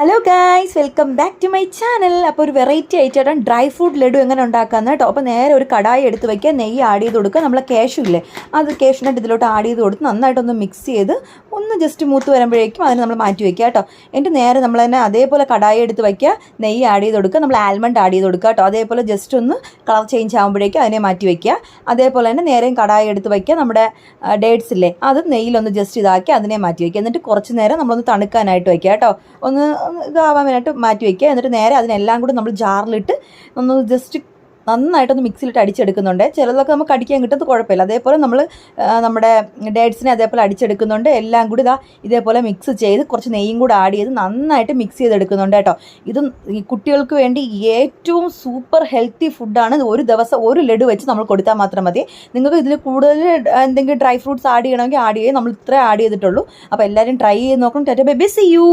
Hello guys, welcome back to my channel. അപ്പോൾ ഒരു variety ആയിട്ടാണ് ഡ്രൈ ഫ്രൂട്ട് ലഡു എങ്ങനെ ഉണ്ടാക്കാമെന്ന് കേട്ടോ. അപ്പോൾ നേരെ ഒരു കടായി എടുത്ത് വയ്ക്കുക, നെയ്യ് ആഡ് ചെയ്ത് കൊടുക്കുക. നമ്മളെ കാഷ്യൂ ഇല്ലേ, അത് കാഷ്യൂനട്ട് ഇതിലോട്ട് ആഡ് ചെയ്ത് കൊടുത്ത് നന്നായിട്ടൊന്ന് മിക്സ് ചെയ്ത് ഒന്ന് ജസ്റ്റ് മൂത്ത് വരുമ്പോഴേക്കും അതിന് നമ്മൾ മാറ്റി വയ്ക്കുക കേട്ടോ. എന്നിട്ട് നേരെ നമ്മൾ തന്നെ അതേപോലെ കടായി എടുത്ത് വയ്ക്കുക, നെയ്യ് ആഡ് ചെയ്ത് കൊടുക്കുക, നമ്മൾ ആൽമണ്ട് ആഡ് ചെയ്ത് കൊടുക്കുക കേട്ടോ. അതേപോലെ ജസ്റ്റ് ഒന്ന് കളർ ചേഞ്ച് ആകുമ്പോഴേക്കും അതിനെ മാറ്റി വയ്ക്കുക. അതേപോലെ തന്നെ നേരെയും കടായി എടുത്ത് വയ്ക്കുക, നമ്മുടെ ഡേറ്റ്സ് ഇല്ലേ അത് നെയ്യിലൊന്ന് ജസ്റ്റ് ഇതാക്കി അതിനെ മാറ്റി വയ്ക്കുക. എന്നിട്ട് കുറച്ച് നേരം നമ്മളൊന്ന് തണുക്കാനായിട്ട് വയ്ക്കുക കേട്ടോ. ഒന്ന് ഇതാവാൻ വേണ്ടിയിട്ട് മാറ്റി വയ്ക്കുക. എന്നിട്ട് നേരെ അതിനെല്ലാം കൂടി നമ്മൾ ജാറിലിട്ട് ഒന്ന് ജസ്റ്റ് നന്നായിട്ടൊന്ന് മിക്സിയിലിട്ട് അടിച്ചെടുക്കുന്നുണ്ട്. ചിലതൊക്കെ നമുക്ക് അടിക്കാൻ കിട്ടുന്നത് കുഴപ്പമില്ല. അതേപോലെ നമ്മൾ നമ്മുടെ ഡേറ്റ്സിനെ അതേപോലെ അടിച്ചെടുക്കുന്നുണ്ട്. എല്ലാം കൂടി ഇതേപോലെ മിക്സ് ചെയ്ത് കുറച്ച് നെയ്യും കൂടി ആഡ് ചെയ്ത് നന്നായിട്ട് മിക്സ് ചെയ്തെടുക്കുന്നുണ്ട് കേട്ടോ. ഇതും ഈ കുട്ടികൾക്ക് വേണ്ടി ഏറ്റവും സൂപ്പർ ഹെൽത്തി ഫുഡാണ്. ഒരു ദിവസം ഒരു ലഡു വെച്ച് നമ്മൾ കൊടുത്താൽ മാത്രം മതി. നിങ്ങൾക്ക് ഇതിൽ കൂടുതൽ എന്തെങ്കിലും ഡ്രൈ ഫ്രൂട്ട്സ് ആഡ് ചെയ്യണമെങ്കിൽ ആഡ് ചെയ്യും. നമ്മൾ ഇത്രേ ആഡ് ചെയ്തിട്ടുള്ളൂ. അപ്പോൾ എല്ലാവരും ട്രൈ ചെയ്ത് നോക്കണം. Tata bye bye, see U.